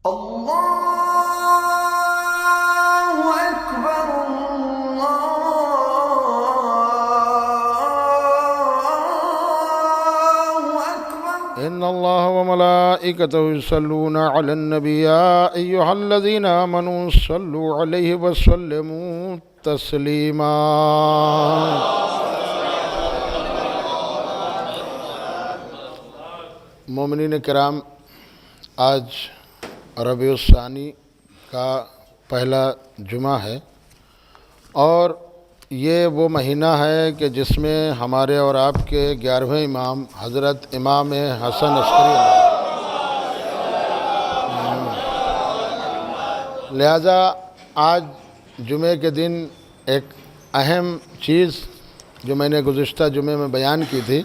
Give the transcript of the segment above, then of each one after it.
اللہ اکبر اللہ اکبر ان اللہ وملائکتہ یصلون علی النبی یا ایہا الذین آمنوا صلوا علیہ وسلموا تسلیما۔ مومنین کرام، آج ربیع الثانی کا پہلا جمعہ ہے اور یہ وہ مہینہ ہے کہ جس میں ہمارے اور آپ کے 11ویں امام حضرت امام حسن عسکری لہذا آج جمعے کے دن ایک اہم چیز جو میں نے گزشتہ جمعے میں بیان کی تھی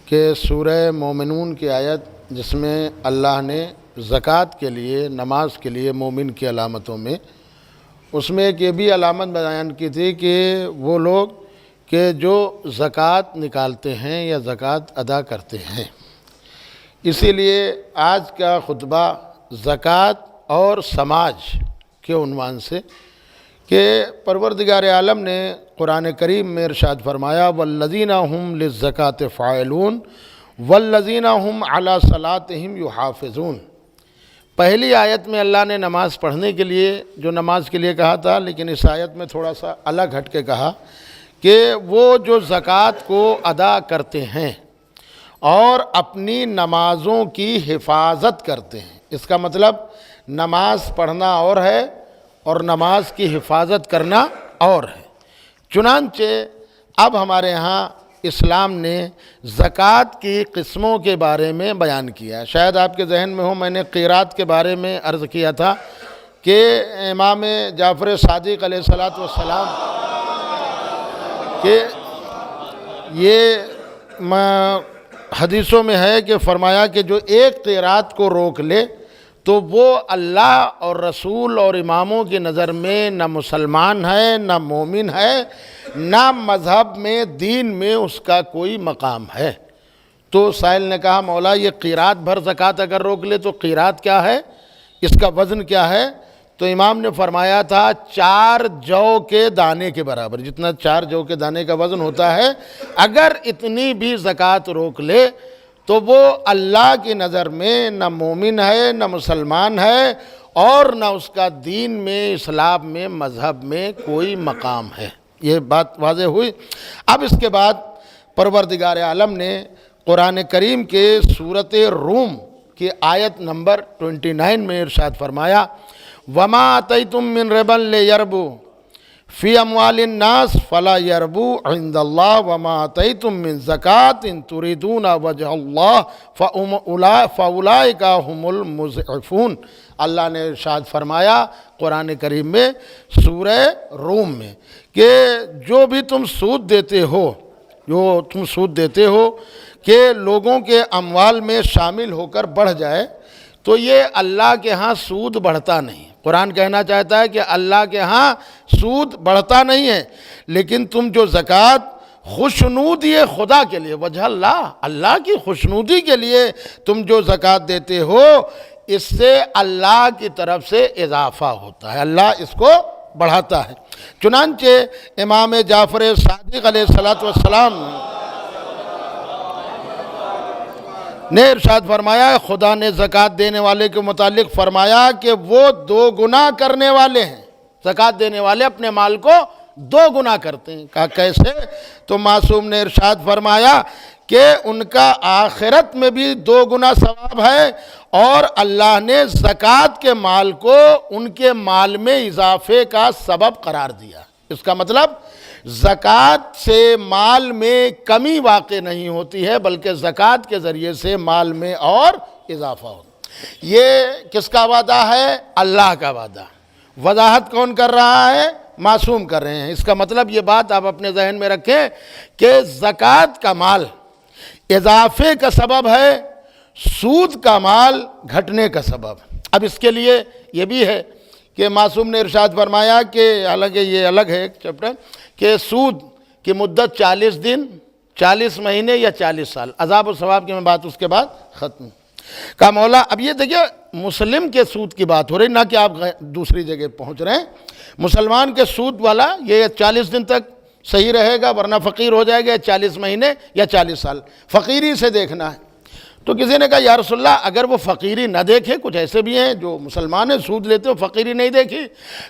کہ سورہ مومنون کی آیت جس میں اللہ نے زکوٰۃ کے لیے، نماز کے لیے مومن کی علامتوں میں اس میں ایک یہ بھی علامت بیان کی تھی کہ وہ لوگ کہ جو زکوٰۃ نکالتے ہیں یا زکوٰۃ ادا کرتے ہیں۔ اسی لیے آج کا خطبہ زکوٰۃ اور سماج کے عنوان سے کہ پروردگار عالم نے قرآن کریم میں ارشاد فرمایا والذین هم للزکاۃ فاعلون والذین هم علی صلاتہم یحافظون۔ پہلی آیت میں اللہ نے نماز پڑھنے کے لیے جو نماز کے لیے کہا تھا، لیکن اس آیت میں تھوڑا سا الگ ہٹ کے کہا کہ وہ جو زکوٰۃ کو ادا کرتے ہیں اور اپنی نمازوں کی حفاظت کرتے ہیں۔ اس کا مطلب نماز پڑھنا اور ہے اور نماز کی حفاظت کرنا اور ہے۔ چنانچہ اب ہمارے ہاں اسلام نے زکوٰۃ کی قسموں کے بارے میں بیان کیا۔ شاید آپ کے ذہن میں ہو، میں نے قیرات کے بارے میں عرض کیا تھا کہ امام جعفر صادق علیہ السلام کہ یہ حدیثوں میں ہے کہ فرمایا کہ جو ایک قیرات کو روک لے تو وہ اللہ اور رسول اور اماموں کی نظر میں نہ مسلمان ہے، نہ مومن ہے، نہ مذہب میں، دین میں اس کا کوئی مقام ہے۔ تو سائل نے کہا مولا یہ قیرات بھر زکوٰۃ اگر روک لے تو قیرات کیا ہے، اس کا وزن کیا ہے؟ تو امام نے فرمایا تھا 4 جو کے دانے کے برابر، جتنا 4 جو کے دانے کا وزن ہوتا ہے، اگر اتنی بھی زکوٰۃ روک لے تو وہ اللہ کی نظر میں نہ مومن ہے، نہ مسلمان ہے، اور نہ اس کا دین میں، اسلام میں، مذہب میں کوئی مقام ہے۔ یہ بات واضح ہوئی۔ اب اس کے بعد پروردگار عالم نے قرآن کریم کے سورۃ روم کی آیت نمبر 29 میں ارشاد فرمایا وَمَا آتَيْتُم مِّن رِبًا لِيَرْبُوا فِي أَمْوَالِ النَّاسِ فَلَا يَرْبُوا عِندَ اللَّهِ وَمَا آتَيْتُم مِّن زَكَاةٍ تُرِيدُونَ وَجْهَ اللَّهِ فَأُولَٰئِكَ هُمُ الْمُضْعِفُونَ۔ اللہ نے ارشاد فرمایا قرآن کریم میں سورہ روم میں کہ جو بھی تم سود دیتے ہو، کہ لوگوں کے اموال میں شامل ہو کر بڑھ جائے، تو یہ اللہ کے ہاں سود بڑھتا نہیں۔ قرآن کہنا چاہتا ہے کہ اللہ کے ہاں سود بڑھتا نہیں ہے، لیکن تم جو زکوٰۃ خوشنودی خدا کے لیے، وجہ اللہ کی خوشنودی کے لیے تم جو زکوٰۃ دیتے ہو، اس سے اللہ کی طرف سے اضافہ ہوتا ہے، اللہ اس کو بڑھاتا ہے۔ چنانچہ امام جعفر صادق علیہ السلام نے ارشاد فرمایا، خدا نے زکوٰۃ دینے والے کے متعلق فرمایا کہ وہ 2 گنا کرنے والے ہیں۔ زکوٰۃ دینے والے اپنے مال کو 2 گنا کرتے ہیں۔ کہا کیسے؟ تو معصوم نے ارشاد فرمایا کہ ان کا آخرت میں بھی 2 گنا ثواب ہے، اور اللہ نے زکوٰۃ کے مال کو ان کے مال میں اضافے کا سبب قرار دیا۔ اس کا مطلب زکوٰۃ سے مال میں کمی واقع نہیں ہوتی ہے، بلکہ زکوٰۃ کے ذریعے سے مال میں اور اضافہ ہوتا ہے۔ یہ کس کا وعدہ ہے؟ اللہ کا وعدہ۔ وضاحت کون کر رہا ہے؟ معصوم کر رہے ہیں۔ اس کا مطلب یہ بات آپ اپنے ذہن میں رکھیں کہ زکوٰۃ کا مال اضافے کا سبب ہے، سود کا مال گھٹنے کا سبب۔ اب اس کے لیے یہ بھی ہے کہ معصوم نے ارشاد فرمایا کہ حالانکہ یہ الگ ہے ایک چیپٹر، کہ سود کی مدت 40 دن، 40 مہینے یا 40 سال، عذاب و ثواب کی میں بات اس کے بعد ختم۔ کہا مولا، اب یہ دیکھیے مسلم کے سود کی بات ہو رہی، نہ کہ آپ دوسری جگہ پہنچ رہے ہیں۔ مسلمان کے سود والا یہ 40 دن تک صحیح رہے گا ورنہ فقیر ہو جائے گا، 40 مہینے یا 40 سال فقیری سے دیکھنا ہے۔ تو کسی نے کہا یا رسول اللہ اگر وہ فقیری نہ دیکھے، کچھ ایسے بھی ہیں جو مسلمان ہیں سود لیتے ہو فقیری نہیں دیکھی،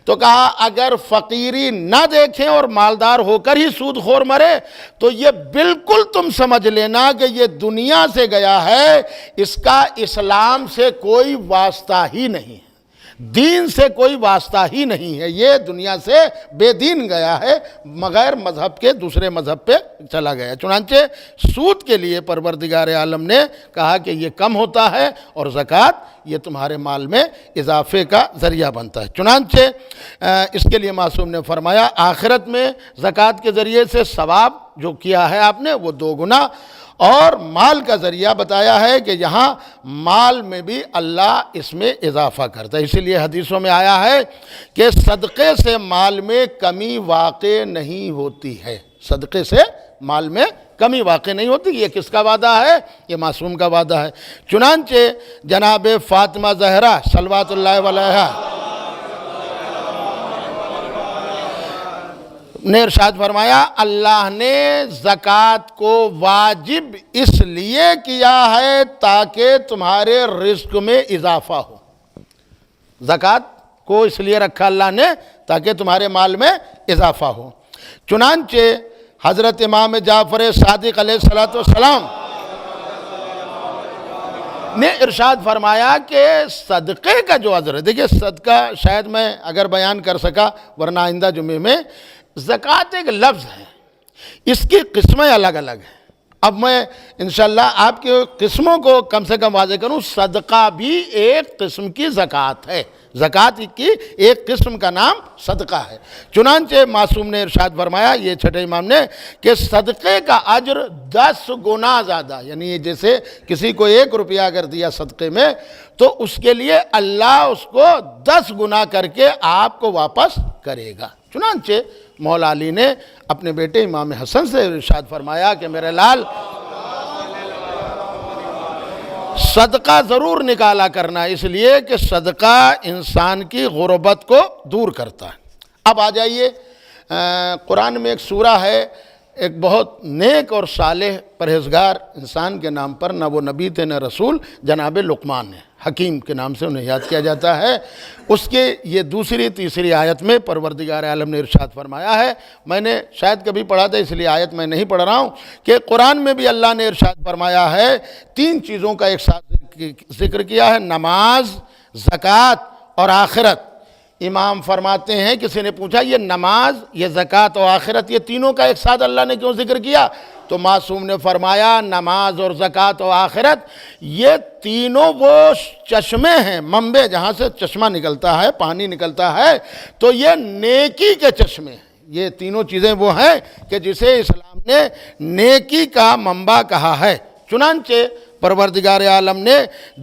تو کہا اگر فقیری نہ دیکھیں اور مالدار ہو کر ہی سود خور مرے تو یہ بالکل تم سمجھ لینا کہ یہ دنیا سے گیا ہے، اس کا اسلام سے کوئی واسطہ ہی نہیں ہے، دین سے کوئی واسطہ ہی نہیں ہے، یہ دنیا سے بے دین گیا ہے، مغیر مذہب کے دوسرے مذہب پہ چلا گیا۔ چنانچہ سود کے لیے پروردگار عالم نے کہا کہ یہ کم ہوتا ہے اور زکوٰۃ یہ تمہارے مال میں اضافے کا ذریعہ بنتا ہے۔ چنانچہ اس کے لیے معصوم نے فرمایا آخرت میں زکوٰۃ کے ذریعے سے ثواب جو کیا ہے آپ نے وہ 2 گنا، اور مال کا ذریعہ بتایا ہے کہ یہاں مال میں بھی اللہ اس میں اضافہ کرتا ہے۔ اسی لیے حدیثوں میں آیا ہے کہ صدقے سے مال میں کمی واقع نہیں ہوتی ہے، صدقے سے مال میں کمی واقع نہیں ہوتی۔ یہ کس کا وعدہ ہے؟ یہ معصوم کا وعدہ ہے۔ چنانچہ جناب فاطمہ زہرا صلوات اللہ علیہا نے ارشاد فرمایا اللہ نے زکوٰۃ کو واجب اس لیے کیا ہے تاکہ تمہارے رزق میں اضافہ ہو۔ زکوٰۃ کو اس لیے رکھا اللہ نے تاکہ تمہارے مال میں اضافہ ہو۔ چنانچہ حضرت امام جعفر صادق علیہ السلام نے ارشاد فرمایا کہ صدقے کا جو اجر ہے، دیکھیے صدقہ شاید میں اگر بیان کر سکا ورنہ آئندہ جمعے میں، زکوٰۃ ایک لفظ ہے، اس کی قسمیں الگ الگ ہیں۔ اب میں انشاءاللہ آپ کے قسموں کو کم سے کم واضح کروں، صدقہ بھی ایک قسم کی زکوٰۃ ہے، زکوٰۃ کی ایک قسم کا نام صدقہ ہے۔ چنانچہ معصوم نے ارشاد فرمایا یہ چھٹے امام نے کہ صدقے کا اجر 10 گنا زیادہ، یعنی جیسے کسی کو 1 روپیہ اگر دیا صدقے میں تو اس کے لیے اللہ اس کو 10 گنا کر کے آپ کو واپس کرے گا۔ چنانچہ مولا علی نے اپنے بیٹے امام حسن سے ارشاد فرمایا کہ میرے لال صدقہ ضرور نکالا کرنا، اس لیے کہ صدقہ انسان کی غربت کو دور کرتا ہے۔ اب آ جائیے قرآن میں ایک سورہ ہے، ایک بہت نیک اور صالح پرہیزگار انسان کے نام پر، نہ وہ نبی تھے نہ رسول، جناب لقمان ہے، حکیم کے نام سے انہیں یاد کیا جاتا ہے۔ اس کے یہ دوسری تیسری آیت میں پروردگار عالم نے ارشاد فرمایا ہے، میں نے شاید کبھی پڑھا تھا اس لیے آیت میں نہیں پڑھ رہا ہوں، کہ قرآن میں بھی اللہ نے ارشاد فرمایا ہے 3 چیزوں کا ایک ساتھ ذکر کیا ہے، نماز، زکوٰۃ اور آخرت۔ امام فرماتے ہیں کسی نے پوچھا یہ نماز، یہ زکوٰۃ اور آخرت، یہ تینوں کا ایک ساتھ اللہ نے کیوں ذکر کیا؟ تو معصوم نے فرمایا نماز اور زکوٰۃ اور آخرت یہ تینوں وہ چشمے ہیں، منبع جہاں سے چشمہ نکلتا ہے، پانی نکلتا ہے، تو یہ نیکی کے چشمے ہیں۔ یہ تینوں چیزیں وہ ہیں کہ جسے اسلام نے نیکی کا منبع کہا ہے۔ چنانچہ پروردگار عالم نے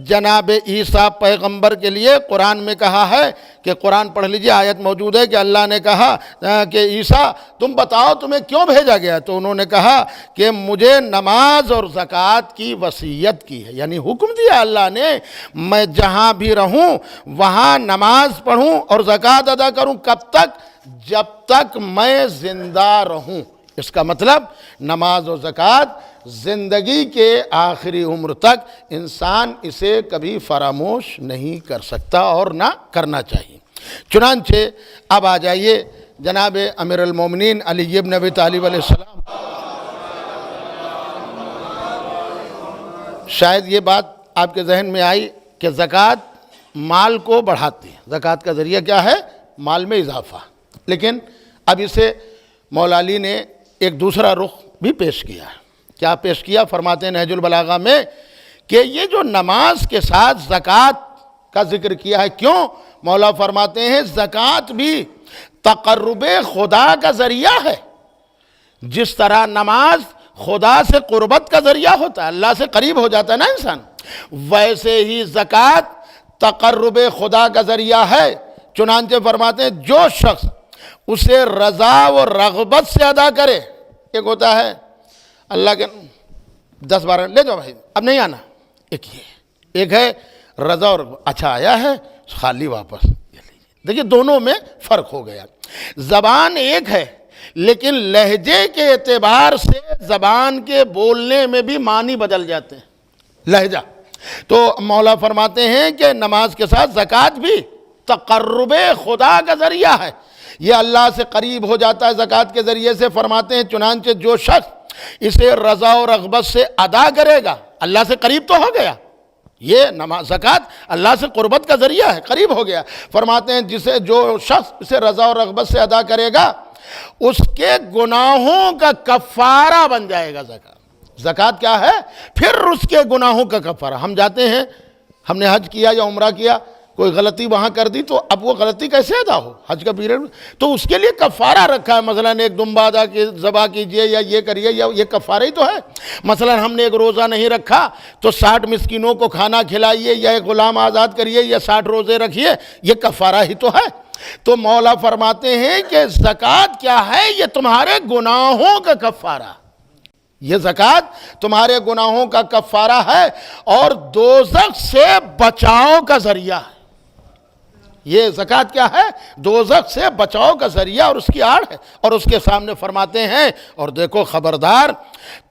جناب عیسیٰ پیغمبر کے لیے قرآن میں کہا ہے کہ قرآن پڑھ لیجئے، آیت موجود ہے کہ اللہ نے کہا کہ عیسیٰ تم بتاؤ تمہیں کیوں بھیجا گیا؟ تو انہوں نے کہا کہ مجھے نماز اور زکوٰۃ کی وصیت کی ہے، یعنی حکم دیا اللہ نے میں جہاں بھی رہوں وہاں نماز پڑھوں اور زکوٰۃ ادا کروں، کب تک؟ جب تک میں زندہ رہوں۔ اس کا مطلب نماز و زکوٰۃ زندگی کے آخری عمر تک انسان اسے کبھی فراموش نہیں کر سکتا اور نہ کرنا چاہیے۔ چنانچہ اب آ جائیے جناب امیر المومنین علی ابن ابی طالب علیہ السلام، شاید یہ بات آپ کے ذہن میں آئی کہ زکوٰۃ مال کو بڑھاتی ہے، زکوٰۃ کا ذریعہ کیا ہے؟ مال میں اضافہ۔ لیکن اب اسے مولا علی نے ایک دوسرا رخ بھی پیش کیا ہے۔ کیا پیش کیا؟ فرماتے ہیں نہج البلاغہ میں کہ یہ جو نماز کے ساتھ زکوٰۃ کا ذکر کیا ہے، کیوں؟ مولا فرماتے ہیں زکوٰۃ بھی تقرب خدا کا ذریعہ ہے، جس طرح نماز خدا سے قربت کا ذریعہ ہوتا ہے، اللہ سے قریب ہو جاتا ہے نا انسان، ویسے ہی زکوٰۃ تقرب خدا کا ذریعہ ہے۔ چنانچہ فرماتے ہیں جو شخص اسے رضا و رغبت سے ادا کرے، ایک ہوتا ہے اللہ کے 10-12 لے جاؤ بھائی اب نہیں آنا، ایک یہ ایک ہے رضا اور اچھا آیا ہے خالی واپس دیکھیے دونوں میں فرق ہو گیا. زبان ایک ہے لیکن لہجے کے اعتبار سے زبان کے بولنے میں بھی معنی بدل جاتے ہیں. لہجہ تو مولا فرماتے ہیں کہ نماز کے ساتھ زکوٰۃ بھی تقرب خدا کا ذریعہ ہے. یہ اللہ سے قریب ہو جاتا ہے زکوٰۃ کے ذریعے سے. فرماتے ہیں چنانچہ جو شخص اسے رضا و رغبت سے ادا کرے گا اللہ سے قریب تو ہو گیا. یہ نماز زکوٰۃ اللہ سے قربت کا ذریعہ ہے, قریب ہو گیا. فرماتے ہیں جو شخص اسے رضا و رغبت سے ادا کرے گا اس کے گناہوں کا کفارہ بن جائے گا زکوٰۃ. زکوٰۃ کیا ہے؟ پھر اس کے گناہوں کا کفارہ. ہم جاتے ہیں, ہم نے حج کیا یا عمرہ کیا, کوئی غلطی وہاں کر دی تو اب وہ غلطی کیسے ادا ہو حج کا پیریڈ میں؟ تو اس کے لیے کفارہ رکھا ہے. مثلا ایک دمبا ذبح کیجئے یا یہ کریے, یا یہ کفارہ ہی تو ہے. مثلا ہم نے ایک روزہ نہیں رکھا تو 60 مسکینوں کو کھانا کھلائیے, یا ایک غلام آزاد کریے, یا 60 روزے رکھیے, یہ کفارہ ہی تو ہے. تو مولا فرماتے ہیں کہ زکوٰۃ کیا ہے؟ یہ تمہارے گناہوں کا کفارہ. یہ زکوٰۃ تمہارے گناہوں کا کفارہ ہے اور دوزخ سے بچاؤ کا ذریعہ ہے. یہ زکوٰۃ کیا ہے؟ دوزخ سے بچاؤ کا ذریعہ اور اس کی آڑ ہے. اور اس کے سامنے فرماتے ہیں اور دیکھو خبردار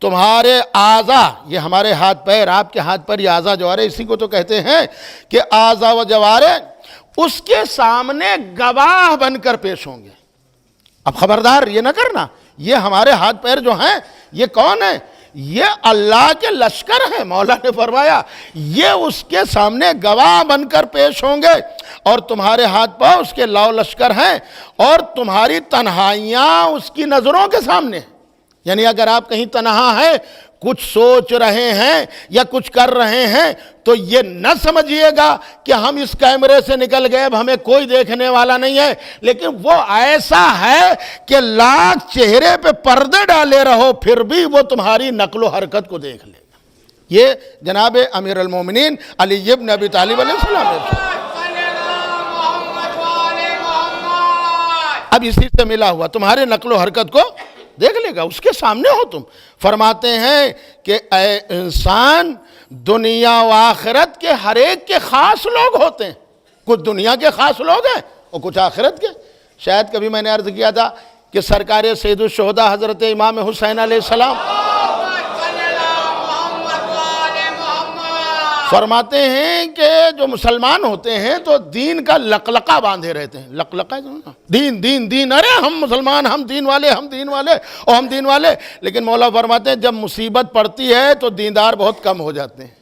تمہارے اعضا, یہ ہمارے ہاتھ پیر, آپ کے ہاتھ پر یہ اعضا جوارے, اسی کو تو کہتے ہیں کہ اعضا و جوارے اس کے سامنے گواہ بن کر پیش ہوں گے. اب خبردار یہ نہ کرنا, یہ ہمارے ہاتھ پیر جو ہیں یہ کون ہیں؟ یہ اللہ کے لشکر ہیں. مولا نے فرمایا یہ اس کے سامنے گواہ بن کر پیش ہوں گے اور تمہارے ہاتھ پاؤں اس کے لاؤ لشکر ہیں اور تمہاری تنہائیاں اس کی نظروں کے سامنے ہیں. یعنی اگر آپ کہیں تنہا ہیں, کچھ سوچ رہے ہیں یا کچھ کر رہے ہیں تو یہ نہ سمجھیے گا کہ ہم اس کیمرے سے نکل گئے, اب ہمیں کوئی دیکھنے والا نہیں ہے. لیکن وہ ایسا ہے کہ لاکھ چہرے پہ پردے ڈالے رہو پھر بھی وہ تمہاری نقل و حرکت کو دیکھ لے گا. یہ جناب امیر المومنین علی ابن ابی طالب علیہ السلام نے اب اسی سے ملا ہوا تمہارے نقل و حرکت کو دیکھ لے گا, اس کے سامنے ہو تم. فرماتے ہیں کہ اے انسان, دنیا و آخرت کے ہر ایک کے خاص لوگ ہوتے ہیں. کچھ دنیا کے خاص لوگ ہیں اور کچھ آخرت کے. شاید کبھی میں نے عرض کیا تھا کہ سرکار سید الشہداء حضرت امام حسین علیہ السلام فرماتے ہیں کہ جو مسلمان ہوتے ہیں تو دین کا لقلقہ باندھے رہتے ہیں. لقلقہ دین دین دین, ارے ہم مسلمان, ہم دین والے, ہم دین والے اور ہم دین والے. لیکن مولا فرماتے ہیں جب مصیبت پڑتی ہے تو دیندار بہت کم ہو جاتے ہیں.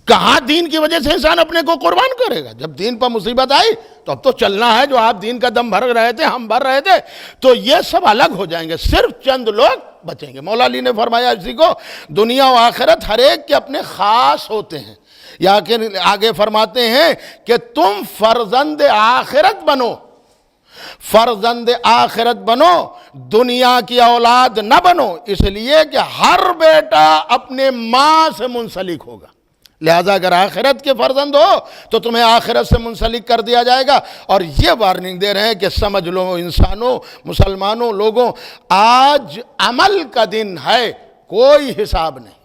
کہاں دین کی وجہ سے انسان اپنے کو قربان کرے گا؟ جب دین پر مصیبت آئی تو اب تو چلنا ہے. جو آپ دین کا دم بھر رہے تھے, ہم بھر رہے تھے, تو یہ سب الگ ہو جائیں گے, صرف چند لوگ بچیں گے. مولا علی نے فرمایا اسی کو دنیا و آخرت ہر ایک کے اپنے خاص ہوتے ہیں. یا کہ آگے فرماتے ہیں کہ تم فرزند آخرت بنو, فرزند آخرت بنو, دنیا کی اولاد نہ بنو. اس لیے کہ ہر بیٹا اپنے ماں سے منسلک ہوگا. لہذا اگر آخرت کے فرزند ہو تو تمہیں آخرت سے منسلک کر دیا جائے گا. اور یہ وارننگ دے رہے ہیں کہ سمجھ لو انسانوں, مسلمانوں, لوگوں, آج عمل کا دن ہے, کوئی حساب نہیں,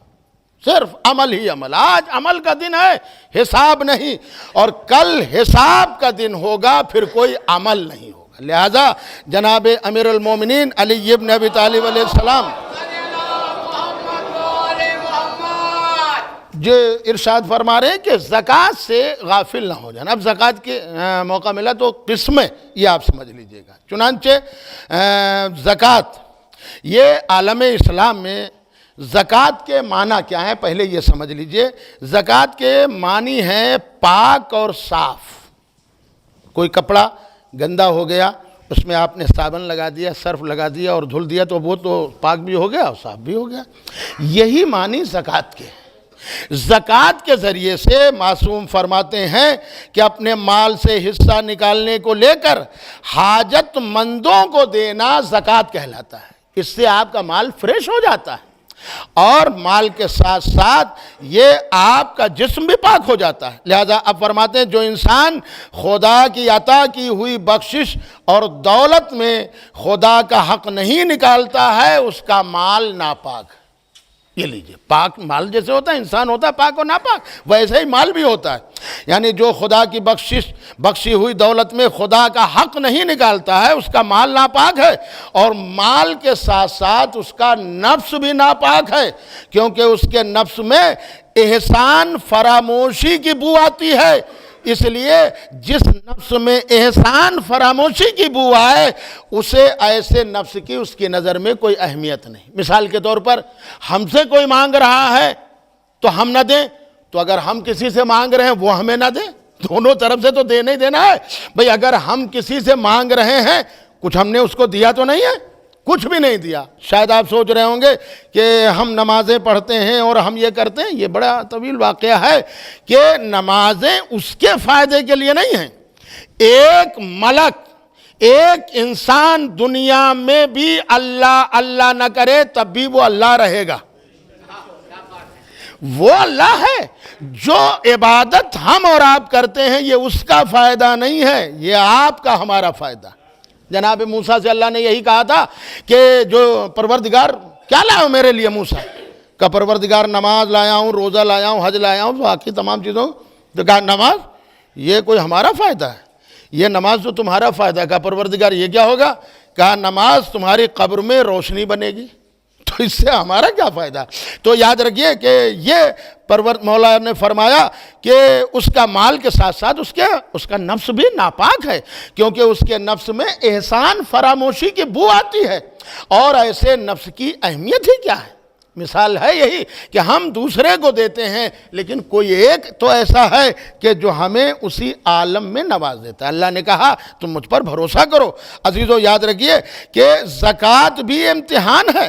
صرف عمل ہی عمل. آج عمل کا دن ہے, حساب نہیں. اور کل حساب کا دن ہوگا, پھر کوئی عمل نہیں ہوگا. لہذا جناب امیر المومنین علی ابن ابی طالب علیہ السلام جو ارشاد فرما رہے ہیں کہ زکوٰۃ سے غافل نہ ہو جانا. اب زکوٰۃ کے موقع ملا تو قسمیں یہ آپ سمجھ لیجئے گا. چنانچہ زکوٰۃ, یہ عالم اسلام میں زکوٰۃ کے معنی کیا ہیں پہلے یہ سمجھ لیجئے. زکوٰۃ کے معنی ہیں پاک اور صاف. کوئی کپڑا گندا ہو گیا, اس میں آپ نے صابن لگا دیا, سرف لگا دیا اور دھل دیا تو وہ تو پاک بھی ہو گیا اور صاف بھی ہو گیا. یہی معنی زکوٰۃ کے. زکوٰۃ کے ذریعے سے معصوم فرماتے ہیں کہ اپنے مال سے حصہ نکالنے کو لے کر حاجت مندوں کو دینا زکوٰۃ کہلاتا ہے. اس سے آپ کا مال فریش ہو جاتا ہے اور مال کے ساتھ ساتھ یہ آپ کا جسم بھی پاک ہو جاتا ہے. لہذا اب فرماتے ہیں جو انسان خدا کی عطا کی ہوئی بخشش اور دولت میں خدا کا حق نہیں نکالتا ہے اس کا مال ناپاک. یہ لیجئے، پاک مال جیسے ہوتا ہے، انسان ہوتا ہے پاک و ناپاک، ویسے ہی مال بھی ہوتا ہے. یعنی جو خدا کی بخشی ہوئی دولت میں خدا کا حق نہیں نکالتا ہے، اس کا مال ناپاک ہے. اور مال کے ساتھ ساتھ اس کا نفس بھی ناپاک ہے، کیونکہ اس کے نفس میں احسان فراموشی کی بو آتی ہے. اس لیے جس نفس میں احسان فراموشی کی بو آئے، اسے ایسے نفس کی اس کی نظر میں کوئی اہمیت نہیں. مثال کے طور پر ہم سے کوئی مانگ رہا ہے تو ہم نہ دیں، تو اگر ہم کسی سے مانگ رہے ہیں وہ ہمیں نہ دیں، دونوں طرف سے تو دینا ہی دینا ہے. بھئی اگر ہم کسی سے مانگ رہے ہیں، کچھ ہم نے اس کو دیا تو نہیں ہے، کچھ بھی نہیں دیا. شاید آپ سوچ رہے ہوں گے کہ ہم نمازیں پڑھتے ہیں اور ہم یہ کرتے ہیں. یہ بڑا طویل واقعہ ہے کہ نمازیں اس کے فائدے کے لیے نہیں ہیں. ایک ملک، ایک انسان دنیا میں بھی اللہ اللہ نہ کرے تب بھی وہ اللہ رہے گا. وہ اللہ ہے. جو عبادت ہم اور آپ کرتے ہیں یہ اس کا فائدہ نہیں ہے، یہ آپ کا ہمارا فائدہ. جناب موسیٰ سے اللہ نے یہی کہا تھا کہ جو پروردگار کیا لایا ہوں میرے لیے؟ موسیٰ کا پروردگار نماز لایا ہوں، روزہ لایا ہوں، حج لایا ہوں، باقی تمام چیزوں. تو کہا نماز یہ کوئی ہمارا فائدہ ہے، یہ نماز تو تمہارا فائدہ ہے. کہا پروردگار یہ کیا ہوگا؟ کہا نماز تمہاری قبر میں روشنی بنے گی. تو اس سے ہمارا کیا فائدہ؟ تو یاد رکھیے کہ یہ مولا نے فرمایا کہ اس کا مال کے ساتھ ساتھ اس کا نفس بھی ناپاک ہے، کیونکہ اس کے نفس میں احسان فراموشی کی بو آتی ہے. اور ایسے نفس کی اہمیت ہی کیا ہے؟ مثال ہے یہی کہ ہم دوسرے کو دیتے ہیں، لیکن کوئی ایک تو ایسا ہے کہ جو ہمیں اسی عالم میں نواز دیتا ہے. اللہ نے کہا تم مجھ پر بھروسہ کرو. عزیزو یاد رکھیے کہ زکوٰۃ بھی امتحان ہے.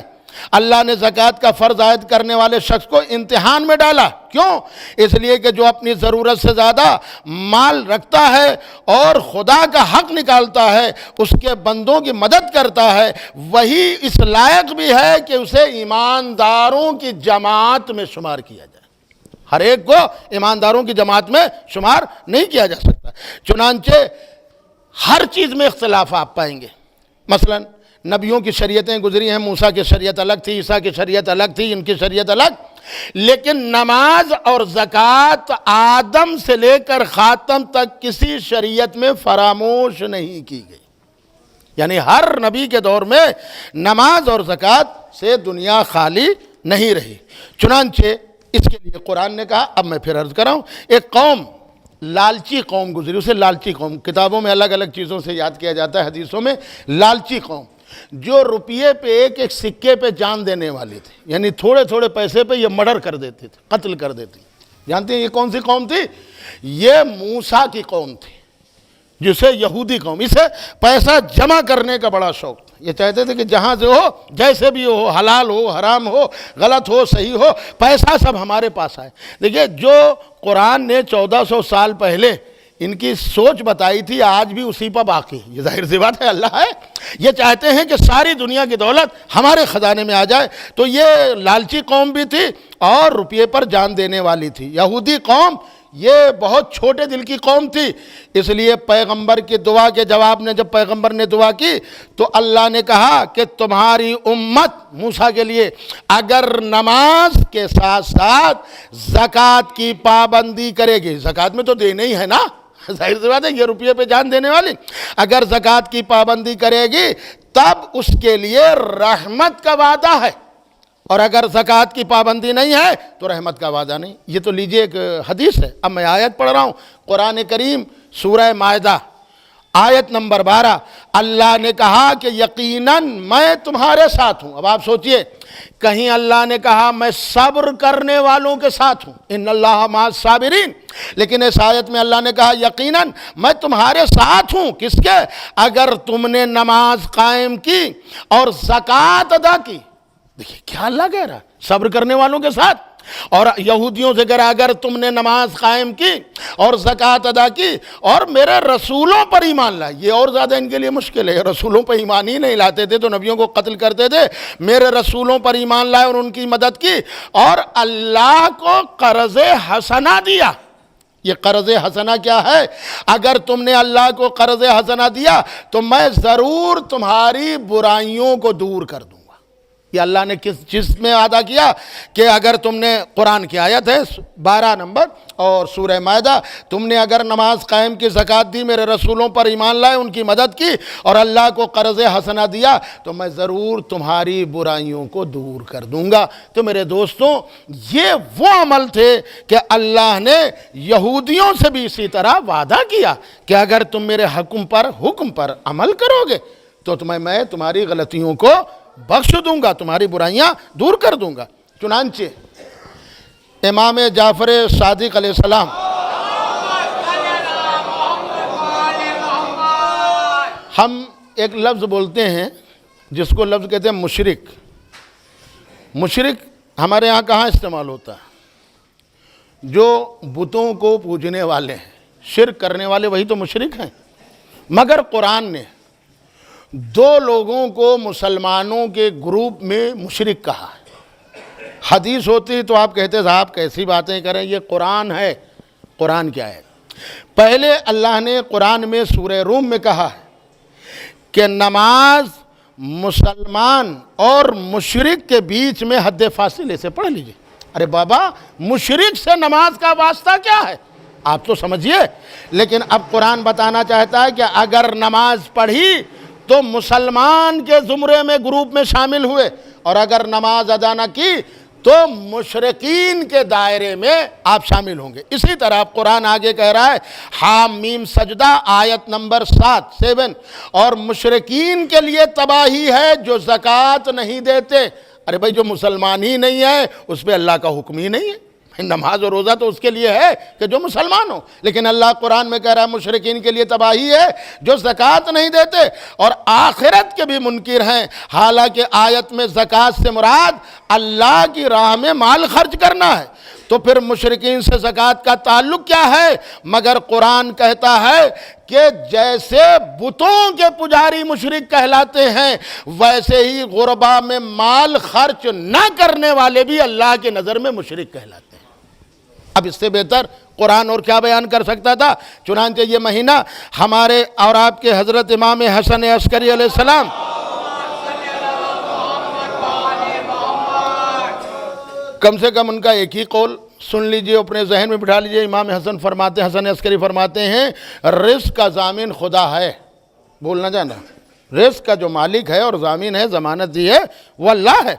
اللہ نے زکوٰۃ کا فرض عائد کرنے والے شخص کو امتحان میں ڈالا. کیوں؟ اس لیے کہ جو اپنی ضرورت سے زیادہ مال رکھتا ہے اور خدا کا حق نکالتا ہے، اس کے بندوں کی مدد کرتا ہے، وہی اس لائق بھی ہے کہ اسے ایمانداروں کی جماعت میں شمار کیا جائے. ہر ایک کو ایمانداروں کی جماعت میں شمار نہیں کیا جا سکتا. چنانچہ ہر چیز میں اختلاف آپ پائیں گے. مثلاً نبیوں کی شریعتیں گزری ہیں، موسیٰ کی شریعت الگ تھی، عیسیٰ کی شریعت الگ تھی، ان کی شریعت الگ. لیکن نماز اور زکوٰۃ آدم سے لے کر خاتم تک کسی شریعت میں فراموش نہیں کی گئی. یعنی ہر نبی کے دور میں نماز اور زکوٰۃ سے دنیا خالی نہیں رہی. چنانچہ اس کے لیے قرآن نے کہا، اب میں پھر عرض کر رہا ہوں، ایک قوم لالچی قوم گزری. اسے لالچی قوم کتابوں میں الگ الگ چیزوں سے یاد کیا جاتا ہے، حدیثوں میں لالچی قوم، جو روپیے پہ ایک سکے پہ جان دینے والی تھی. یعنی تھوڑے تھوڑے پیسے پہ یہ مرڈر کر دیتے تھے، قتل کر دیتی. جانتے ہیں یہ کون سی قوم تھی؟ یہ موسیٰ کی قوم تھی، جسے یہودی قوم. اسے پیسہ جمع کرنے کا بڑا شوق تھا. یہ چاہتے تھے کہ جہاں سے ہو، جیسے بھی ہو، حلال ہو، حرام ہو، غلط ہو، صحیح ہو، پیسہ سب ہمارے پاس آئے. دیکھیے جو قرآن نے 1400 سال پہلے ان کی سوچ بتائی تھی، آج بھی اسی پر باقی. یہ ظاہر سی بات ہے، اللہ ہے. یہ چاہتے ہیں کہ ساری دنیا کی دولت ہمارے خزانے میں آ جائے. تو یہ لالچی قوم بھی تھی اور روپیے پر جان دینے والی تھی. یہودی قوم یہ بہت چھوٹے دل کی قوم تھی. اس لیے پیغمبر کی دعا کے جواب میں جب پیغمبر نے دعا کی تو اللہ نے کہا کہ تمہاری امت موسیٰ کے لیے اگر نماز کے ساتھ ساتھ زکوٰۃ کی پابندی کرے گی، زکوٰۃ میں تو دینے ہی ہے نا، ظاہر سی بات ہے، یہ روپیے پہ جان دینے والی، اگر زکوٰۃ کی پابندی کرے گی تب اس کے لیے رحمت کا وعدہ ہے، اور اگر زکوٰۃ کی پابندی نہیں ہے تو رحمت کا وعدہ نہیں. یہ تو لیجئے ایک حدیث ہے. اب میں آیت پڑھ رہا ہوں، قرآن کریم سورہ مائدہ آیت نمبر 12. اللہ نے کہا کہ یقیناً میں تمہارے ساتھ ہوں. اب آپ سوچئے، کہیں اللہ نے کہا میں صبر کرنے والوں کے ساتھ ہوں، ان اللہ مع الصابرین، لیکن اس آیت میں اللہ نے کہا یقیناً میں تمہارے ساتھ ہوں. کس کے؟ اگر تم نے نماز قائم کی اور زکوٰۃ ادا کی. دیکھیں کیا اللہ کہہ رہا ہے، صبر کرنے والوں کے ساتھ. اور یہودیوں سے کہا اگر تم نے نماز قائم کی اور زکوٰۃ ادا کی اور میرے رسولوں پر ایمان لائے. یہ اور زیادہ ان کے لیے مشکل ہے. رسولوں پر ایمان ہی نہیں لاتے تھے تو نبیوں کو قتل کرتے تھے. میرے رسولوں پر ایمان لائے اور ان کی مدد کی اور اللہ کو قرض حسنہ دیا. یہ قرض حسنہ کیا ہے؟ اگر تم نے اللہ کو قرض حسنہ دیا تو میں ضرور تمہاری برائیوں کو دور کر دوں. یہ اللہ نے کس چیز میں وعدہ کیا کہ اگر تم نے قرآن کی آیت ہے 12 نمبر اور سورہ مائدہ، تم نے اگر نماز قائم کی، زکوٰۃ دی، میرے رسولوں پر ایمان لائے، ان کی مدد کی اور اللہ کو قرض حسنہ دیا تو میں ضرور تمہاری برائیوں کو دور کر دوں گا۔ تو میرے دوستوں، یہ وہ عمل تھے کہ اللہ نے یہودیوں سے بھی اسی طرح وعدہ کیا کہ اگر تم میرے حکم پر عمل کرو گے تو میں تمہاری غلطیوں کو بخش دوں گا، تمہاری برائیاں دور کر دوں گا۔ چنانچہ امام جعفر صادق علیہ السلام ہم ایک لفظ بولتے ہیں جس کو لفظ کہتے ہیں مشرک۔ مشرک ہمارے ہاں کہاں استعمال ہوتا ہے؟ جو بتوں کو پوجنے والے ہیں، شرک کرنے والے، وہی تو مشرک ہیں۔ مگر قرآن نے 2 لوگوں کو مسلمانوں کے گروپ میں مشرک کہا ہے۔ حدیث ہوتی تو آپ کہتے صاحب کیسی باتیں کریں، یہ قرآن ہے، قرآن کیا ہے؟ پہلے اللہ نے قرآن میں سورہ روم میں کہا ہے کہ نماز مسلمان اور مشرک کے بیچ میں حد فاصلے سے پڑھ لیجئے۔ ارے بابا، مشرک سے نماز کا واسطہ کیا ہے؟ آپ تو سمجھیے۔ لیکن اب قرآن بتانا چاہتا ہے کہ اگر نماز پڑھی تو مسلمان کے زمرے میں گروپ میں شامل ہوئے، اور اگر نماز ادا نہ کی تو مشرکین کے دائرے میں آپ شامل ہوں گے۔ اسی طرح قرآن آگے کہہ رہا ہے حام میم سجدہ آیت نمبر 7 اور مشرکین کے لیے تباہی ہے جو زکوٰۃ نہیں دیتے۔ ارے بھائی، جو مسلمان ہی نہیں ہے اس پہ اللہ کا حکم ہی نہیں ہے۔ نماز اور روزہ تو اس کے لیے ہے کہ جو مسلمان ہو، لیکن اللہ قرآن میں کہہ رہا ہے مشرکین کے لیے تباہی ہے جو زکوٰۃ نہیں دیتے اور آخرت کے بھی منکر ہیں۔ حالانکہ آیت میں زکوٰۃ سے مراد اللہ کی راہ میں مال خرچ کرنا ہے، تو پھر مشرکین سے زکوٰۃ کا تعلق کیا ہے؟ مگر قرآن کہتا ہے کہ جیسے بتوں کے پجاری مشرک کہلاتے ہیں، ویسے ہی غربا میں مال خرچ نہ کرنے والے بھی اللہ کی نظر میں مشرک کہلاتے ہیں۔ اب اس سے بہتر قرآن اور کیا بیان کر سکتا تھا؟ چنانچہ یہ مہینہ ہمارے اور آپ کے حضرت امام حسن عسکری علیہ السلام کم سے کم ان کا ایک ہی قول سن لیجئے، اپنے ذہن میں بٹھا لیجئے۔ امام حسن عسکری فرماتے ہیں رزق کا ضامن خدا ہے۔ بولنا جانا، رزق کا جو مالک ہے اور ضامن ہے، ضمانت دی ہے، وہ اللہ ہے۔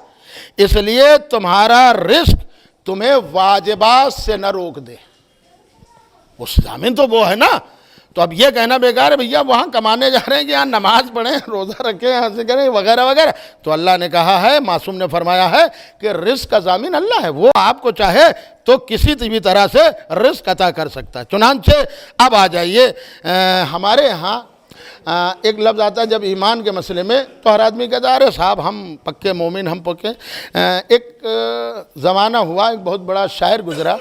اس لیے تمہارا رزق تمہیں واجبات سے نہ روک دے، اس ضامن تو وہ ہے نا۔ تو اب یہ کہنا بیکار ہے بھیا وہاں کمانے جا رہے ہیں کہ یہاں نماز پڑھیں، روزہ رکھیں، یہاں سے کریں وغیرہ وغیرہ، تو اللہ نے کہا ہے، معصوم نے فرمایا ہے کہ رزق کا ضامن اللہ ہے، وہ آپ کو چاہے تو کسی بھی طرح سے رزق عطا کر سکتا ہے۔ چنانچہ اب آ جائیے ہمارے ہاں ایک لفظ آتا ہے جب ایمان کے مسئلے میں، تو ہر آدمی کہتا ہے ارے صاحب ہم پکے مومن، ہم پکے۔ ایک زمانہ ہوا، ایک بہت بڑا شاعر گزرا،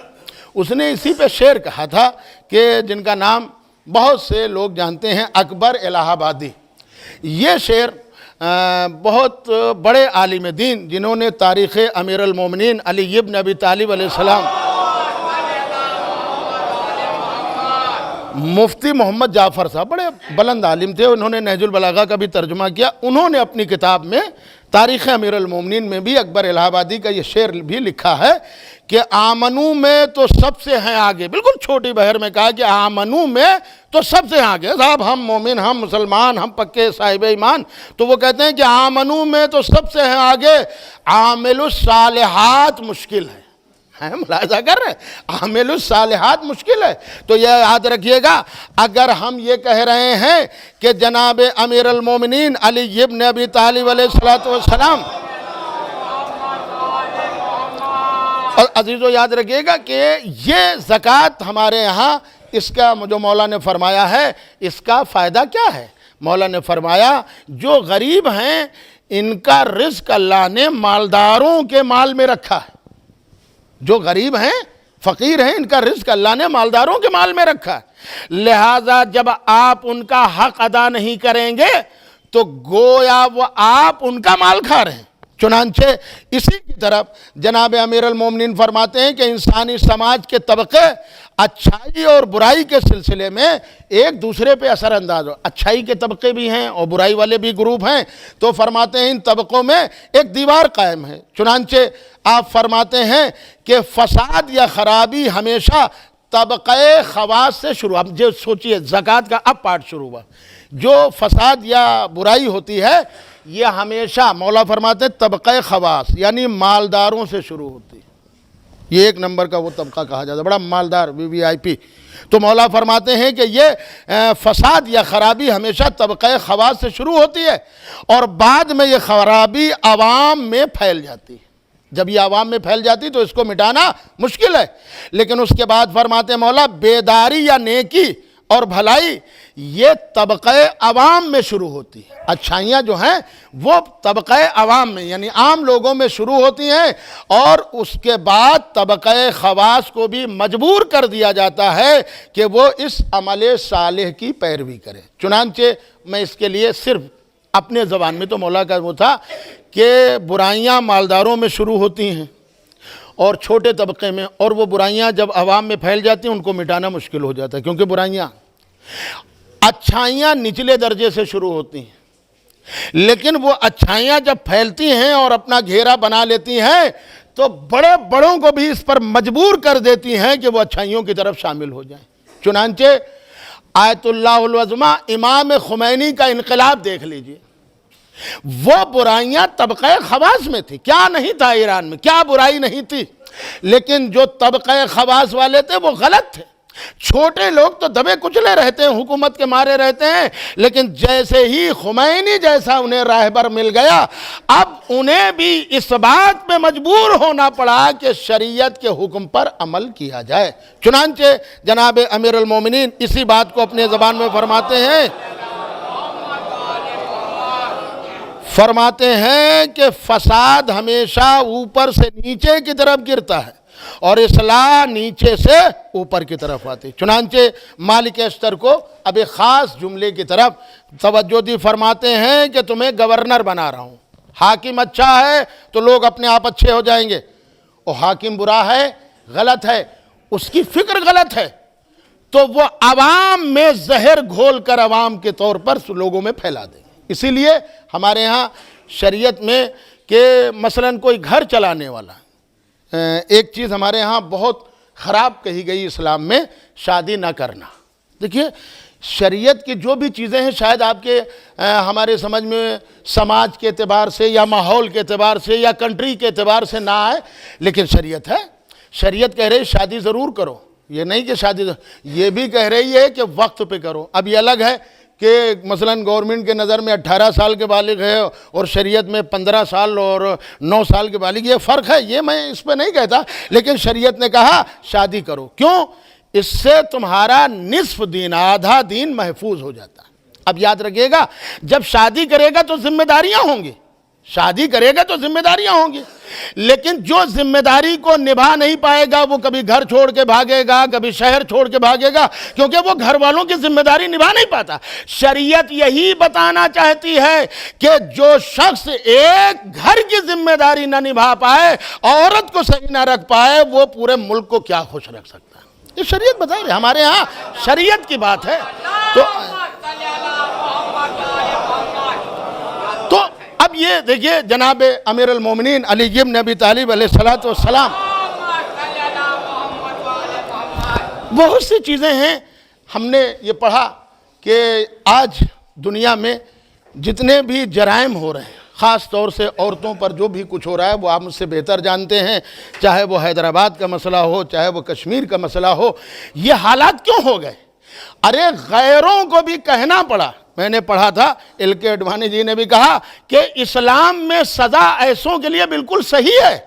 اس نے اسی پہ شعر کہا تھا کہ جن کا نام بہت سے لوگ جانتے ہیں، اکبر الہ آبادی۔ یہ شعر بہت بڑے عالم دین جنہوں نے تاریخ امیر المومنین علی ابن ابی طالب علیہ السلام، مفتی محمد جعفر صاحب بڑے بلند عالم تھے، انہوں نے نہج البلاغہ کا بھی ترجمہ کیا۔ انہوں نے اپنی کتاب میں تاریخ امیر المومنین میں بھی اکبر الہ آبادی کا یہ شعر بھی لکھا ہے کہ آمنو میں تو سب سے ہیں آگے، بالکل چھوٹی بحر میں کہا کہ آمنو میں تو سب سے آگے، صاحب ہم مومن، ہم مسلمان، ہم پکے صاحب ایمان، تو وہ کہتے ہیں کہ آمنو میں تو سب سے ہیں آگے، عامل الصالحات مشکل ہے۔ ملاحظہ کر رہے ہیں، عامل الصالحات مشکل ہے۔ تو یہ یاد رکھیے گا، اگر ہم یہ کہہ رہے ہیں کہ جناب امیر المومنین علی ابن ابی طالب علیہ السلام، اور عزیزو یاد رکھیے گا کہ یہ زکوٰۃ ہمارے یہاں، اس کا جو مولا نے فرمایا ہے، اس کا فائدہ کیا ہے؟ مولا نے فرمایا جو غریب ہیں ان کا رزق اللہ نے مالداروں کے مال میں رکھا ہے۔ جو غریب ہیں، فقیر ہیں، ان کا رزق اللہ نے مالداروں کے مال میں رکھا ہے، لہٰذا جب آپ ان کا حق ادا نہیں کریں گے تو گویا وہ آپ ان کا مال کھا رہے ہیں۔ چنانچہ اسی کی طرف جناب امیر المومنین فرماتے ہیں کہ انسانی سماج کے طبقے اچھائی اور برائی کے سلسلے میں ایک دوسرے پہ اثر انداز ہو. اچھائی کے طبقے بھی ہیں اور برائی والے بھی گروپ ہیں. تو فرماتے ہیں ان طبقوں میں ایک دیوار قائم ہے. چنانچہ آپ فرماتے ہیں کہ فساد یا خرابی ہمیشہ طبقہ خواص سے شروع. اب جو سوچئے زکوٰۃ کا اب پارٹ شروع ہوا. جو فساد یا برائی ہوتی ہے یہ ہمیشہ مولا فرماتے ہیں طبقہ خواص یعنی مالداروں سے شروع ہوتی ہے. یہ ایک نمبر کا وہ طبقہ کہا جاتا ہے, بڑا مالدار VIP. تو مولا فرماتے ہیں کہ یہ فساد یا خرابی ہمیشہ طبقہ خواص سے شروع ہوتی ہے اور بعد میں یہ خرابی عوام میں پھیل جاتی ہے. جب یہ عوام میں پھیل جاتی تو اس کو مٹانا مشکل ہے. لیکن اس کے بعد فرماتے ہیں مولا بیداری یا نیکی اور بھلائی یہ طبقہ عوام میں شروع ہوتی ہے. اچھائیاں جو ہیں وہ طبقہ عوام میں یعنی عام لوگوں میں شروع ہوتی ہیں اور اس کے بعد طبقہ خواص کو بھی مجبور کر دیا جاتا ہے کہ وہ اس عمل صالح کی پیروی کرے. چنانچہ میں اس کے لیے صرف اپنے زبان میں تو مولا کا وہ تھا کہ برائیاں مالداروں میں شروع ہوتی ہیں اور چھوٹے طبقے میں, اور وہ برائیاں جب عوام میں پھیل جاتی ہیں ان کو مٹانا مشکل ہو جاتا ہے کیونکہ برائیاں اچھائیاں نچلے درجے سے شروع ہوتی ہیں. لیکن وہ اچھائیاں جب پھیلتی ہیں اور اپنا گھیرا بنا لیتی ہیں تو بڑے بڑوں کو بھی اس پر مجبور کر دیتی ہیں کہ وہ اچھائیوں کی طرف شامل ہو جائیں. چنانچہ آیت اللہ العظمہ امام خمینی کا انقلاب دیکھ لیجئے. وہ برائیاں طبقہ خواص میں تھی, کیا نہیں تھا ایران میں, کیا برائی نہیں تھی, لیکن جو طبقہ خواص والے تھے وہ غلط تھے. چھوٹے لوگ تو دبے کچلے رہتے ہیں, حکومت کے مارے رہتے ہیں, لیکن جیسے ہی خمینی جیسا انہیں راہبر مل گیا اب انہیں بھی اس بات پہ مجبور ہونا پڑا کہ شریعت کے حکم پر عمل کیا جائے. چنانچہ جناب امیر المومنین اسی بات کو اپنے زبان میں فرماتے ہیں کہ فساد ہمیشہ اوپر سے نیچے کی طرف گرتا ہے اور اصلاح نیچے سے اوپر کی طرف آتی. چنانچہ مالک اشتر کو اب ایک خاص جملے کی طرف توجہ دی. فرماتے ہیں کہ تمہیں گورنر بنا رہا ہوں. حاکم اچھا ہے تو لوگ اپنے آپ اچھے ہو جائیں گے, اور حاکم برا ہے, غلط ہے, اس کی فکر غلط ہے, تو وہ عوام میں زہر گھول کر عوام کے طور پر لوگوں میں پھیلا دیں گے. اسی لیے ہمارے ہاں شریعت میں کہ مثلاً کوئی گھر چلانے والا, ایک چیز ہمارے ہاں بہت خراب کہی گئی اسلام میں, شادی نہ کرنا. دیکھیے شریعت کی جو بھی چیزیں ہیں شاید آپ کے ہمارے سمجھ میں سماج کے اعتبار سے یا ماحول کے اعتبار سے یا کنٹری کے اعتبار سے نہ آئے, لیکن شریعت ہے. شریعت کہہ رہی شادی ضرور کرو, یہ نہیں کہ شادی, یہ بھی کہہ رہی ہے کہ وقت پہ کرو. اب یہ الگ ہے کہ مثلاً گورنمنٹ کے نظر میں 18 سال کے بالغ ہے اور شریعت میں 15 سال اور 9 سال کے بالغ, یہ فرق ہے, یہ میں اس پہ نہیں کہتا, لیکن شریعت نے کہا شادی کرو. کیوں؟ اس سے تمہارا نصف دین, آدھا دین محفوظ ہو جاتا ہے. اب یاد رکھیے گا جب شادی کرے گا تو ذمہ داریاں ہوں گی, شادی کرے گا تو ذمہ داریاں ہوں گی, لیکن جو ذمہ داری کو نبھا نہیں پائے گا وہ کبھی گھر چھوڑ کے بھاگے گا, کبھی شہر چھوڑ کے بھاگے گا, کیونکہ وہ گھر والوں کی ذمہ داری نبھا نہیں پاتا. شریعت یہی بتانا چاہتی ہے کہ جو شخص ایک گھر کی ذمہ داری نہ نبھا پائے, عورت کو صحیح نہ رکھ پائے, وہ پورے ملک کو کیا خوش رکھ سکتا ہے. یہ شریعت بتا رہے, ہمارے ہاں شریعت کی بات ہے. تو اب یہ دیکھیے جناب امیر المومنین علی بن ابی طالب علیہ السلام, بہت سی چیزیں ہیں. ہم نے یہ پڑھا کہ آج دنیا میں جتنے بھی جرائم ہو رہے ہیں, خاص طور سے عورتوں پر جو بھی کچھ ہو رہا ہے وہ آپ مجھ سے بہتر جانتے ہیں, چاہے وہ حیدرآباد کا مسئلہ ہو, چاہے وہ کشمیر کا مسئلہ ہو. یہ حالات کیوں ہو گئے؟ ارے غیروں کو بھی کہنا پڑا. میں نے پڑھا تھا ایل کے اڈوانی جی نے بھی کہا کہ اسلام میں سزا ایسوں کے لیے بالکل صحیح ہے,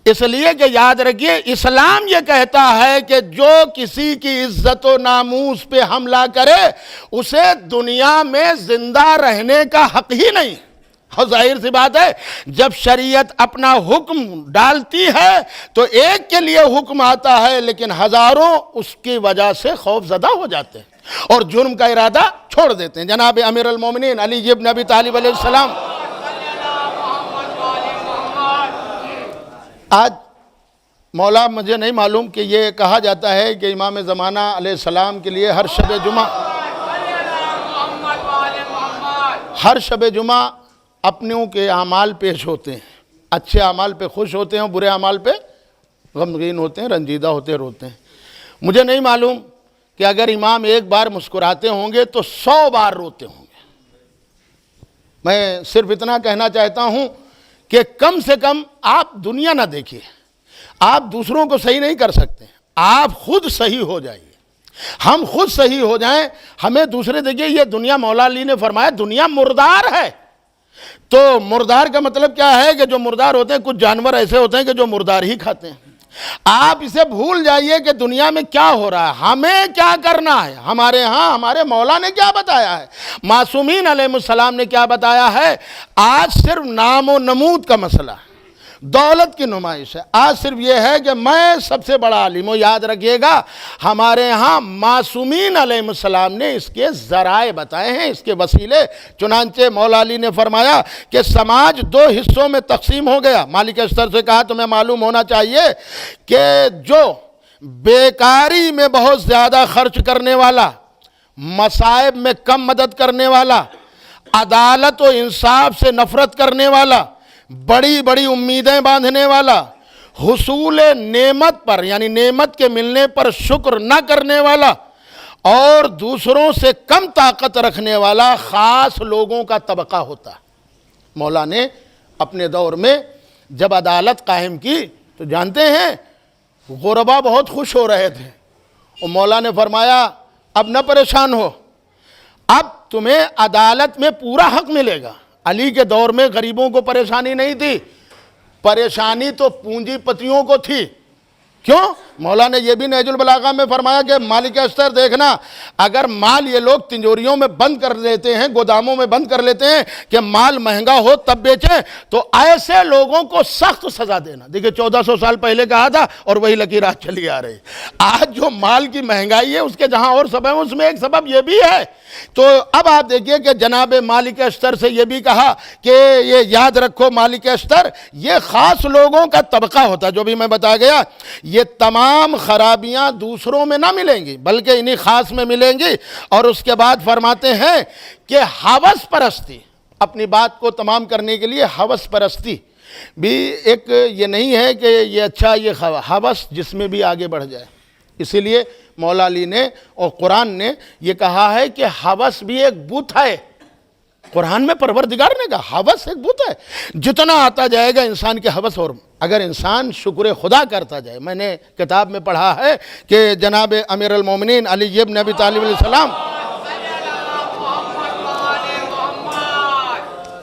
اس لیے کہ یاد رکھیے اسلام یہ کہتا ہے کہ جو کسی کی عزت و ناموس پہ حملہ کرے اسے دنیا میں زندہ رہنے کا حق ہی نہیں. اور ظاہر سی بات ہے جب شریعت اپنا حکم ڈالتی ہے تو ایک کے لیے حکم آتا ہے لیکن ہزاروں اس کی وجہ سے خوف زدہ ہو جاتے ہیں اور جرم کا ارادہ چھوڑ دیتے ہیں. جناب امیر المومنین علی بن ابی طالب علیہ السلام آج مولا مجھے نہیں معلوم کہ یہ کہا جاتا ہے کہ امام زمانہ علیہ السلام کے لیے ہر شب جمعہ اپنوں کے اعمال پیش ہوتے ہیں، اچھے اعمال پہ خوش ہوتے ہیں، برے اعمال پہ غمگین ہوتے ہیں، رنجیدہ ہوتے ہیں، روتے ہیں۔ مجھے نہیں معلوم کہ اگر امام ایک بار مسکراتے ہوں گے تو 100 بار روتے ہوں گے۔ میں صرف اتنا کہنا چاہتا ہوں کہ کم سے کم آپ دنیا نہ دیکھیے، آپ دوسروں کو صحیح نہیں کر سکتے، آپ خود صحیح ہو جائیے، ہم خود صحیح ہو جائیں، ہمیں دوسرے دیکھیے۔ یہ دنیا مولا علی نے فرمایا دنیا مردار ہے، تو مردار کا مطلب کیا ہے کہ جو مردار ہوتے ہیں، کچھ جانور ایسے ہوتے ہیں کہ جو مردار ہی کھاتے ہیں۔ آپ اسے بھول جائیے کہ دنیا میں کیا ہو رہا ہے، ہمیں کیا کرنا ہے، ہمارے ہاں ہمارے مولا نے کیا بتایا ہے، معصومین علیہ السلام نے کیا بتایا ہے۔ آج صرف نام و نمود کا مسئلہ ہے، دولت کی نمائش ہے۔ آج صرف یہ ہے کہ میں سب سے بڑا عالم ہوں۔ یاد رکھیے گا ہمارے ہاں معصومین علیہ السلام نے اس کے ذرائع بتائے ہیں، اس کے وسیلے۔ چنانچہ مولا علی نے فرمایا کہ سماج 2 حصوں میں تقسیم ہو گیا۔ مالک اشتر سے کہا تمہیں معلوم ہونا چاہیے کہ جو بیکاری میں بہت زیادہ خرچ کرنے والا، مصائب میں کم مدد کرنے والا، عدالت و انصاف سے نفرت کرنے والا، بڑی بڑی امیدیں باندھنے والا، حصول نعمت پر یعنی نعمت کے ملنے پر شکر نہ کرنے والا، اور دوسروں سے کم طاقت رکھنے والا خاص لوگوں کا طبقہ ہوتا ہے۔ مولا نے اپنے دور میں جب عدالت قائم کی تو جانتے ہیں غربا بہت خوش ہو رہے تھے، اور مولا نے فرمایا اب نہ پریشان ہو، اب تمہیں عدالت میں پورا حق ملے گا۔ علی کے دور میں غریبوں کو پریشانی نہیں تھی، پریشانی تو پونجی پتیوں کو تھی۔ کیوں؟ مولا نے یہ بھی نہج البلاغہ میں فرمایا کہ مالک اشتر دیکھنا، اگر مال یہ لوگ تنجوریوں میں بند کر لیتے ہیں، گوداموں میں بند کر لیتے ہیں کہ مال مہنگا ہو تب بیچیں، تو ایسے لوگوں کو سخت سزا دینا۔ دیکھیں 1400 سال پہلے کہا تھا اور وہی لکیر آج چلی آ رہی۔ آج جو مال کی مہنگائی ہے اس کے جہاں اور سبب ہے، اس میں ایک سبب یہ بھی ہے۔ تو اب آپ دیکھیے کہ جناب مالک اشتر سے یہ بھی کہا کہ یہ یاد رکھو مالک اشتر یہ خاص لوگوں کا طبقہ ہوتا ہے، جو بھی میں بتا گیا۔ یہ تمام خرابیاں دوسروں میں نہ ملیں گی بلکہ انہی خاص میں ملیں گی۔ اور اس کے بعد فرماتے ہیں کہ ہوس پرستی، اپنی بات کو تمام کرنے کے لیے ہوس پرستی بھی ایک یہ نہیں ہے کہ یہ اچھا، یہ ہوس جس میں بھی آگے بڑھ جائے۔ اسی لیے مولا علی نے اور قرآن نے یہ کہا ہے کہ ہوس بھی ایک بت ہے۔ قرآن میں پروردگار نے کہا ہوس ایک بت ہے، جتنا آتا جائے گا انسان کے ہوس، اور اگر انسان شکر خدا کرتا جائے۔ میں نے کتاب میں پڑھا ہے کہ جناب امیر المومنین علی ابن ابی طالب علیہ السلام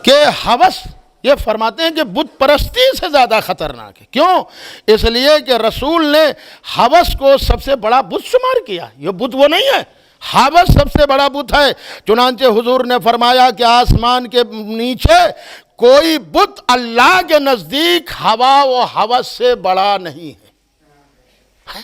کہ ہوس یہ فرماتے ہیں کہ بت پرستی سے زیادہ خطرناک ہے۔ کیوں؟ اس لیے کہ رسول نے ہوس کو سب سے بڑا بت شمار کیا۔ یہ بت وہ نہیں ہے، ہوس سب سے بڑا بت ہے۔ چنانچہ حضور نے فرمایا کہ آسمان کے نیچے کوئی بت اللہ کے نزدیک ہوا و ہوس سے بڑا نہیں ہے۔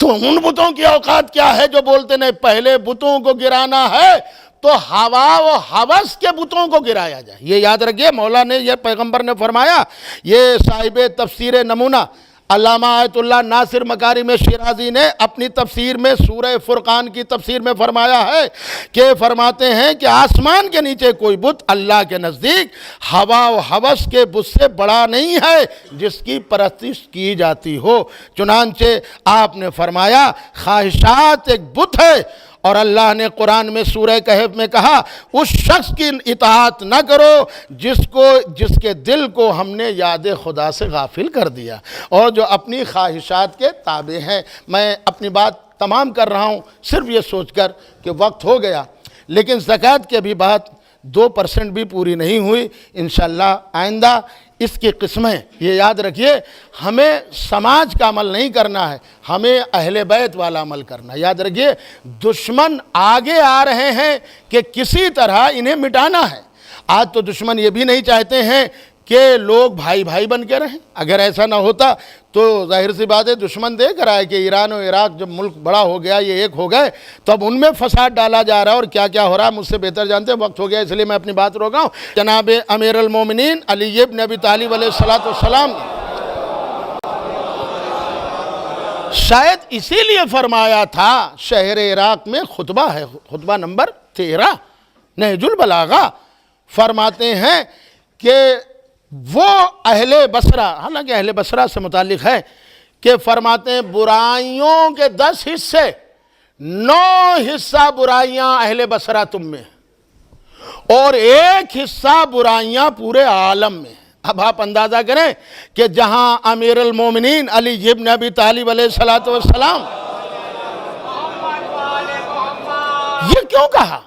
تو ان بتوں کی اوقات کیا ہے جو بولتے نہیں پہلے بتوں کو گرانا ہے تو ہوا و ہوس کے بتوں کو گرایا جائے۔ یہ یاد رکھیے مولا نے، یہ پیغمبر نے فرمایا۔ یہ صاحب تفسیر نمونہ علامہ آیت اللہ ناصر مکارم شیرازی نے اپنی تفسیر میں سورہ فرقان کی تفسیر میں فرمایا ہے کہ فرماتے ہیں کہ آسمان کے نیچے کوئی بت اللہ کے نزدیک ہوا و ہوس کے بت سے بڑا نہیں ہے جس کی پرستش کی جاتی ہو۔ چنانچہ آپ نے فرمایا خواہشات ایک بت ہے، اور اللہ نے قرآن میں سورہ کہف میں کہا اس شخص کی اطاعت نہ کرو جس کے دل کو ہم نے یاد خدا سے غافل کر دیا اور جو اپنی خواہشات کے تابع ہیں۔ میں اپنی بات تمام کر رہا ہوں صرف یہ سوچ کر کہ وقت ہو گیا، لیکن زکوٰۃ کی ابھی بات 2% بھی پوری نہیں ہوئی۔ انشاءاللہ آئندہ اس کی قسمیں، یہ یاد رکھیے ہمیں سماج کا عمل نہیں کرنا ہے، ہمیں اہل بیت والا عمل کرنا ہے۔ یاد رکھیے دشمن آگے آ رہے ہیں کہ کسی طرح انہیں مٹانا ہے۔ آج تو دشمن یہ بھی نہیں چاہتے ہیں کہ لوگ بھائی بھائی بن کے رہیں۔ اگر ایسا نہ ہوتا تو ظاہر سی بات ہے دشمن دیکھ رہا ہے کہ ایران و عراق جب ملک بڑا ہو گیا، یہ ایک ہو گئے، تو اب ان میں فساد ڈالا جا رہا ہے اور کیا کیا ہو رہا ہے مجھ سے بہتر جانتے ہیں۔ وقت ہو گیا اس لیے میں اپنی بات روک رہا ہوں۔ جناب امیر المومنین علی ابن ابی طالب علیہ السلام شاید اسی لیے فرمایا تھا شہر عراق میں خطبہ ہے، خطبہ نمبر 13 نہج البلاغہ، فرماتے ہیں کہ وہ اہل بصرہ، حالانکہ اہل بصرہ سے متعلق ہے، کہ فرماتے ہیں برائیوں کے 10 حصے، 9 حصہ برائیاں اہل بصرہ تم میں اور 1 حصہ برائیاں پورے عالم میں۔ اب آپ اندازہ کریں کہ جہاں امیر المومنین علی ابن ابی طالب علیہ السلام، یہ کیوں کہا؟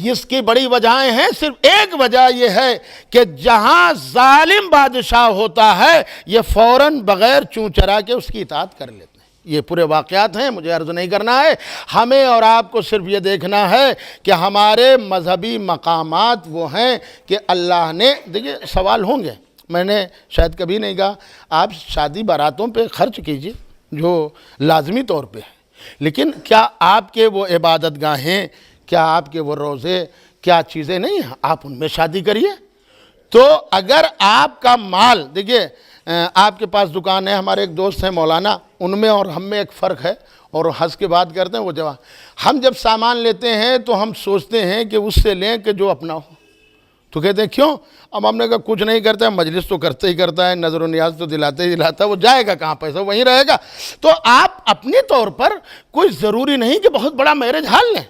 اس کی بڑی وجہیں ہیں، صرف ایک وجہ یہ ہے کہ جہاں ظالم بادشاہ ہوتا ہے یہ فوراً بغیر چون چرا کے اس کی اطاعت کر لیتے ہیں۔ یہ پورے واقعات ہیں، مجھے عرض نہیں کرنا ہے، ہمیں اور آپ کو صرف یہ دیکھنا ہے کہ ہمارے مذہبی مقامات وہ ہیں کہ اللہ نے، دیکھیں سوال ہوں گے، میں نے شاید کبھی نہیں کہا آپ شادی باراتوں پہ خرچ کیجئے جو لازمی طور پہ ہے، لیکن کیا آپ کے وہ عبادت گاہیں، کیا آپ کے وہ روزے، کیا چیزیں نہیں ہیں، آپ ان میں شادی کریے۔ تو اگر آپ کا مال، دیکھیے آپ کے پاس دکان ہے، ہمارے ایک دوست ہیں مولانا، ان میں اور ہم میں ایک فرق ہے، اور ہنس کے بات کرتے ہیں وہ جواب، ہم جب سامان لیتے ہیں تو ہم سوچتے ہیں کہ اس سے لیں کہ جو اپنا ہو، تو کہتے ہیں کیوں؟ اب ہم نے کہا کچھ نہیں کرتا ہے، مجلس تو کرتے ہی کرتا ہے، نظر و نیاز تو دلاتے ہی دلاتا ہے، وہ جائے گا کہاں، پیسہ وہیں رہے گا۔ تو آپ اپنے طور پر کوئی ضروری نہیں کہ بہت بڑا میرج ہال لیں،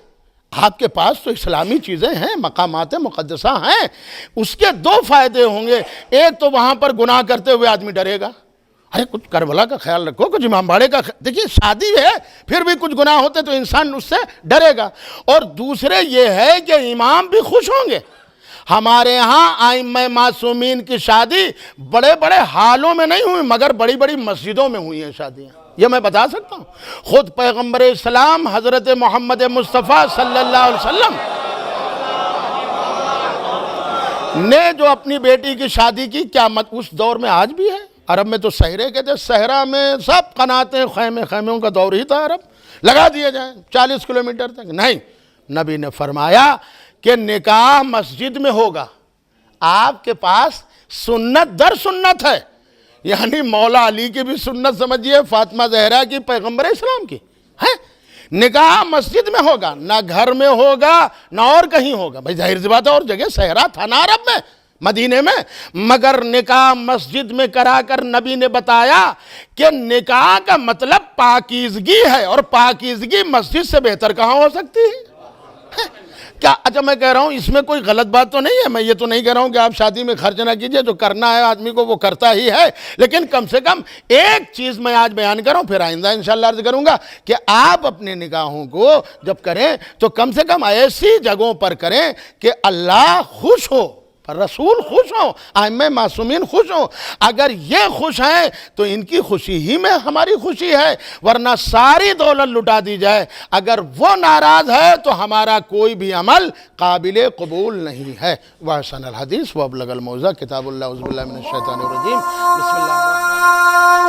آپ کے پاس تو اسلامی چیزیں ہیں، مقامات مقدسہ ہیں، اس کے 2 فائدے ہوں گے۔ ایک تو وہاں پر گناہ کرتے ہوئے آدمی ڈرے گا، ارے کچھ کربلا کا خیال رکھو، کچھ امام باڑے کا دیکھیے شادی ہے، پھر بھی کچھ گناہ ہوتے تو انسان اس سے ڈرے گا، اور دوسرے یہ ہے کہ امام بھی خوش ہوں گے۔ ہمارے ہاں ائمہ معصومین کی شادی بڑے بڑے حالوں میں نہیں ہوئی، مگر بڑی بڑی مسجدوں میں ہوئی ہیں شادیاں، یہ میں بتا سکتا ہوں۔ خود پیغمبر اسلام حضرت محمد مصطفیٰ صلی اللہ علیہ وسلم نے جو اپنی بیٹی کی شادی کی، کیا اس دور میں آج بھی ہے، عرب میں تو سہرے کہتے ہیں، صحرا میں سب قناتیں، خیموں کا دور ہی تھا، عرب لگا دیے جائیں 40 کلومیٹر تک، نہیں، نبی نے فرمایا کہ نکاح مسجد میں ہوگا۔ آپ کے پاس سنت در سنت ہے، یعنی مولا علی کی بھی سنت سمجھیے، فاطمہ زہرا کی، پیغمبر اسلام کی ہے، نکاح مسجد میں ہوگا، نہ گھر میں ہوگا نہ اور کہیں ہوگا۔ بھائی ظاہر سی بات ہے، اور جگہ صحرا تھا نا عرب میں، مدینے میں، مگر نکاح مسجد میں کرا کر نبی نے بتایا کہ نکاح کا مطلب پاکیزگی ہے، اور پاکیزگی مسجد سے بہتر کہاں ہو سکتی ہے؟ کیا اچھا میں کہہ رہا ہوں اس میں کوئی غلط بات تو نہیں ہے، میں یہ تو نہیں کہہ رہا ہوں کہ آپ شادی میں خرچ نہ کیجئے، جو کرنا ہے آدمی کو وہ کرتا ہی ہے، لیکن کم سے کم ایک چیز میں آج بیان کروں، پھر آئندہ انشاءاللہ عرض کروں گا کہ آپ اپنے نکاحوں کو جب کریں تو کم سے کم ایسی جگہوں پر کریں کہ اللہ خوش ہو، رسول خوش ہوں، ائمہ معصومین خوش ہوں۔ اگر یہ خوش ہیں تو ان کی خوشی ہی میں ہماری خوشی ہے، ورنہ ساری دولت لٹا دی جائے، اگر وہ ناراض ہے تو ہمارا کوئی بھی عمل قابل قبول نہیں ہے۔ وَأَحْسَنَ الْحَدِيثِ وَأَبْلَغَ الْمَوْعِظَةِ کتاب اللہ، اعوذ باللہ من الشیطان الرجیم، بسم اللہ الرحمن الرحیم۔